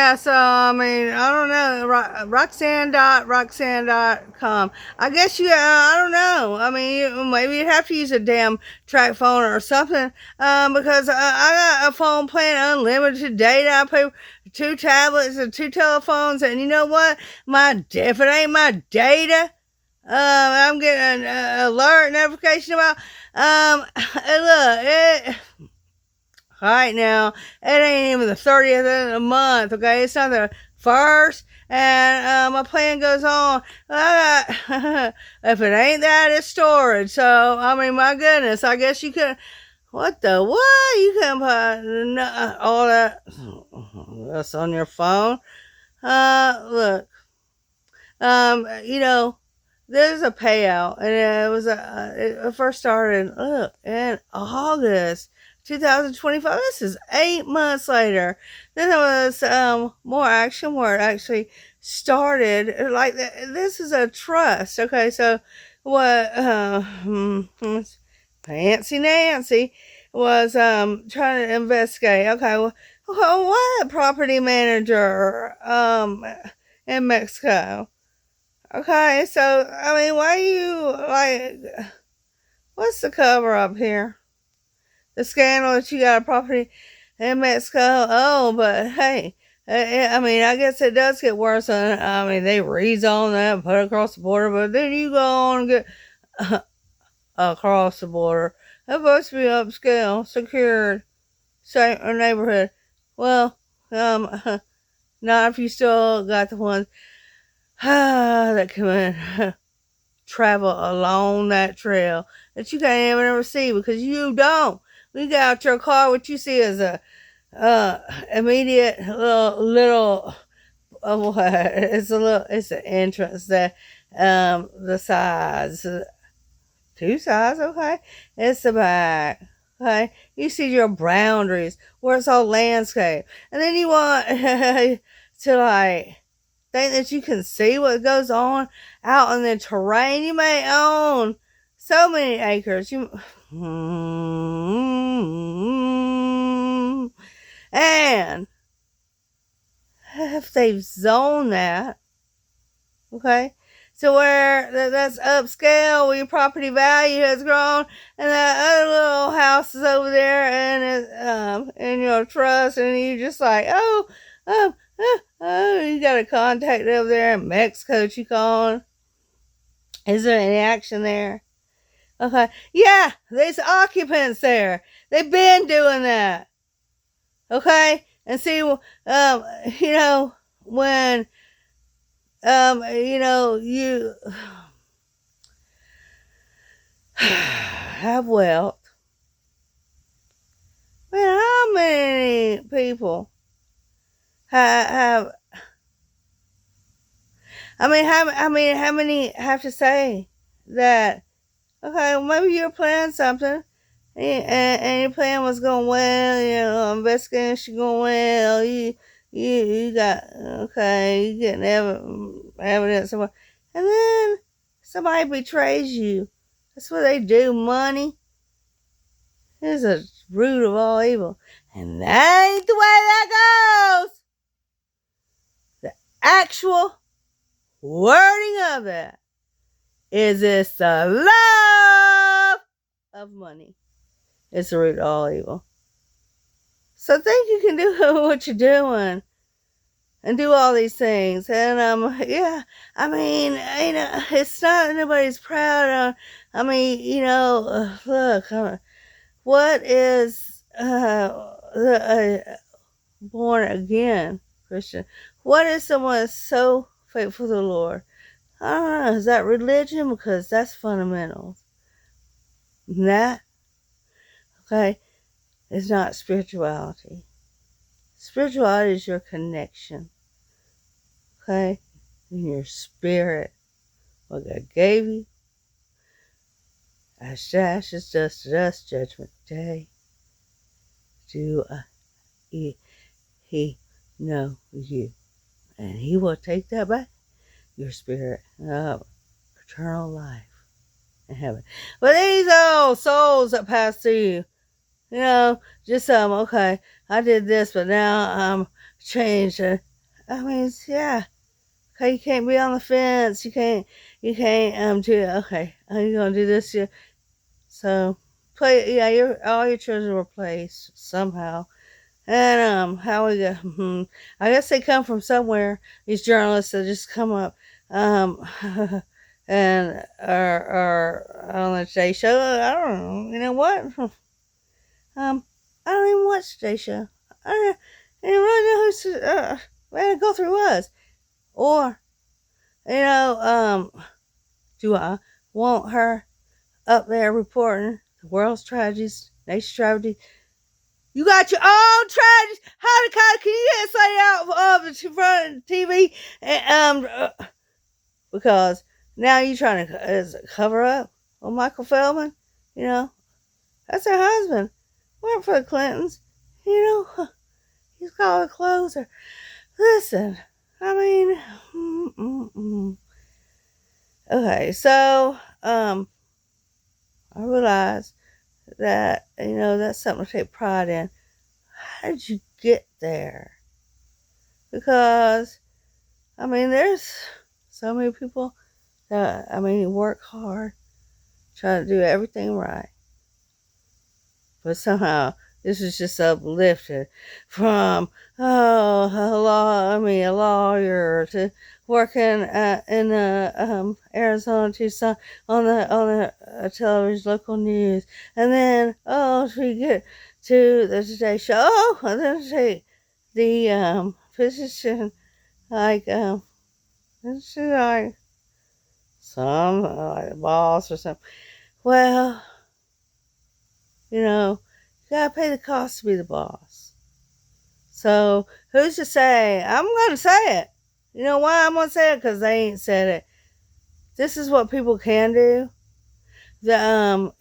Yeah, so I mean, I don't know, Roxanne.com. I guess I don't know. I mean, maybe you'd have to use a damn track phone or something. Because I got a phone plan, unlimited data. I pay 2 tablets and 2 telephones, and you know what? If it ain't my data, I'm getting an alert notification about. Look, right now, it ain't even the 30th of the month, okay? It's not the first, and my plan goes on. If it ain't that, it's storage. So, I mean, my goodness, I guess you could. What the what? You can put all that that's on your phone. Look, you know, there's a payout, and it first started in August 2025. This is 8 months later. Then there was more action where it actually started. Like this is a trust. Okay, so what? Fancy Nancy was trying to investigate. Okay, well, what property manager in Mexico? Okay, so I mean, why you like? What's the cover up here? The scandal that you got a property in Mexico. Oh, but hey, I mean, I guess it does get worse. I mean, they rezone that, put it across the border, but then you go on and get across the border. It's supposed to be upscale, secured, safe neighborhood. Well, not if you still got the ones that come in. Travel along that trail that you can't even ever see because you don't. When you get out your car, what you see is a immediate little it's an entrance that the sides, two sides, okay, it's the back. Okay, you see your boundaries where it's all landscape, and then you want to like think that you can see what goes on out in the terrain. You may own so many acres. And if they've zoned that, okay, so where that's upscale, where your property value has grown, and that other little house is over there, and it's in your trust, and you just like, you got a contact over there in Mexico that you calling. Is there any action there? Okay. Yeah, there's occupants there. They've been doing that. Okay? And see, you know, when, you have wealth, man, how many people have how many have to say that, okay, well, maybe you're planning something, and your plan was going well, investigation going well, you got, okay, you getting evidence, and then somebody betrays you. That's what they do. Money is a root of all evil, and that ain't the way that goes. The actual wording of it is it's the love of money. It's the root of all evil. So think you can do what you're doing and do all these things. And yeah, I mean, it's not anybody's proud of. I mean, look, what is the born again Christian? What is someone that's so faithful to the Lord? I don't know. Is that religion? Because that's fundamental. That, okay, is not spirituality. Spirituality is your connection, okay, in your spirit. What God gave you, ash to ashes, dust to dust, judgment day. Do he know you? And he will take that back, your spirit, eternal life in heaven. But these old souls that pass through you, just okay, I did this, but now I'm changed. I mean, yeah. Okay, you can't be on the fence. You can't do, okay, are you gonna do this? Yeah. So, yeah, all your children were placed somehow. And, how we go, I guess they come from somewhere, these journalists that just come up, um, and are on the Today Show. I don't know, you know what? I don't even watch Today Show. I didn't really know where to go through us. Or, do I want her up there reporting the world's tragedies, nation's tragedy? You got your own tragedies. How can you get say out of the front of the TV? And, because now you're trying to cover up on Michael Feldman. You know, that's her husband. Worked for the Clintons. He's called a closer. Listen, I mean, okay, so, I realized that, that's something to take pride in. How did you get there? Because, I mean, there's so many people that, work hard, try to do everything right. But somehow, this is just uplifted from, a lawyer to working in Arizona, Tucson, on the television, local news. And then, we get to the Today Show. Oh, and then take the position, like, this is like some, like a boss or something. Well, you gotta pay the cost to be the boss. So, who's to say? I'm gonna say it. You know why I'm gonna say it? Because they ain't said it. This is what people can do. To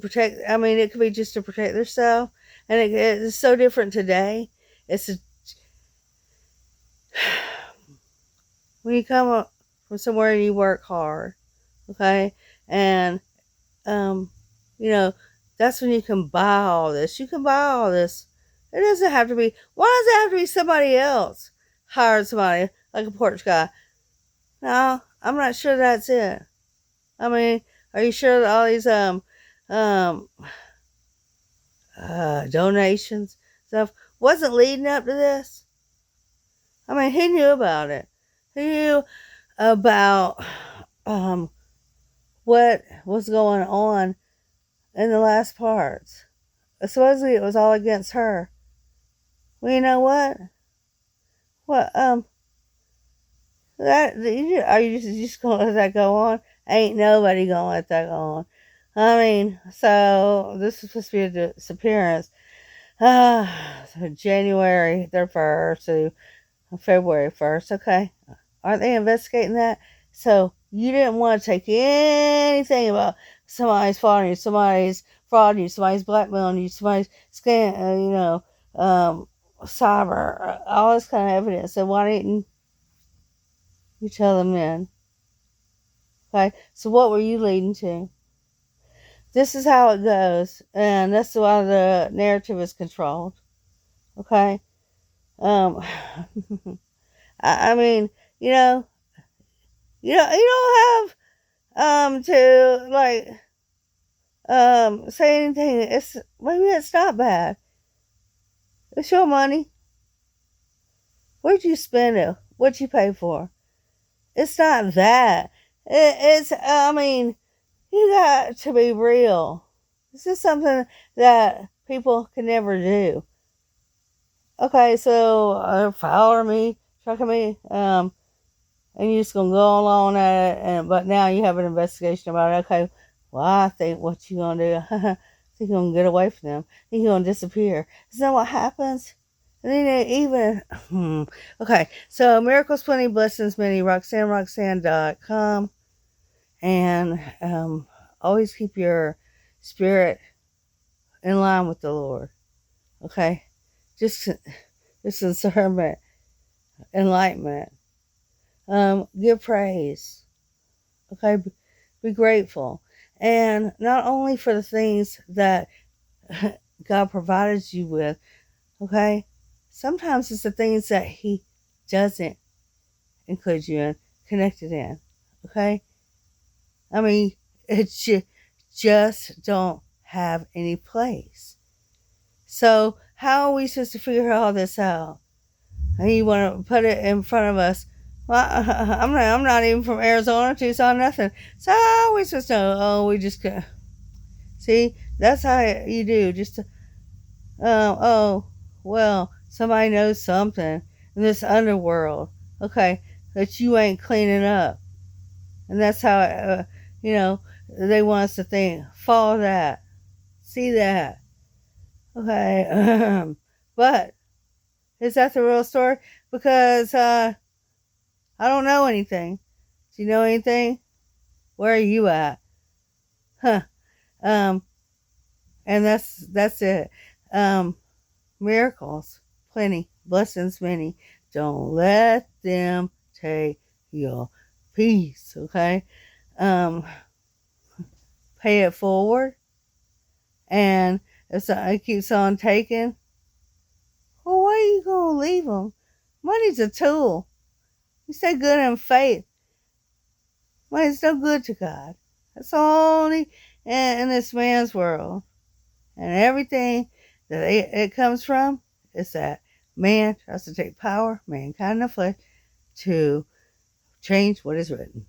protect. I mean, it could be just to protect themselves, and it's so different today. It's when you come up from somewhere and you work hard, okay, and um, you know, that's when you can buy all this. You can buy all this. It doesn't have to be. Why does it have to be somebody else hired somebody like a porch guy? No, I'm not sure that's it. I mean, are you sure that all these um donations stuff wasn't leading up to this? I mean, he knew about it. He knew about what was going on in the last parts. Supposedly it was all against her. Well, you know what? What are you just gonna let that go on? Ain't nobody gonna let that go on. I mean, so this is supposed to be a disappearance. So January 1st to February 1st. Okay, aren't they investigating that? So you didn't want to take anything about somebody's frauding you, somebody's blackmailing you, somebody's cyber, all this kind of evidence. So why didn't you tell them then? Okay, so what were you leading to? This is how it goes, and that's why the narrative is controlled. Okay, um, I mean, you know, you don't have to like say anything. Maybe it's not bad. It's your money. Where'd you spend it? What'd you pay for? It's not that. It's, I mean, you got to be real. This is something that people can never do. Okay, so follow me, tracking me, and you're just gonna go along at it, but now you have an investigation about it. Okay, well, I think what you gonna do? I think you're gonna get away from them. I think you're gonna disappear. Isn't that what happens? And then they even okay, so Miracles Plenty Blessings Many, RoxanneRoxanne.com, and always keep your spirit in line with the Lord. Okay, just discernment, enlightenment. Give praise. Okay, be grateful, and not only for the things that God provided you with. Okay, sometimes it's the things that He doesn't include you in, connected in. Okay? I mean, it just don't have any place. So how are we supposed to figure all this out? And you want to put it in front of us. Well, I'm not even from Arizona, Tucson, nothing. So how are we supposed to know? Oh, we just see. That's how you do. Just oh, well, somebody knows something in this underworld. Okay, that you ain't cleaning up, and that's how you know they want us to think. Follow that, see that. Okay, but is that the real story? Because I don't know anything. Do you know anything? Where are you at? Huh. Um, and that's it. Miracles, plenty. Blessings, many. Don't let them take your peace. Okay. Um, pay it forward. And if something keeps on taking, well, where are you gonna leave them? Money's a tool. You say good in faith. Money's no good to God. That's only in this man's world. And everything that it comes from is that man tries to take power, mankind in the flesh, to change what is written.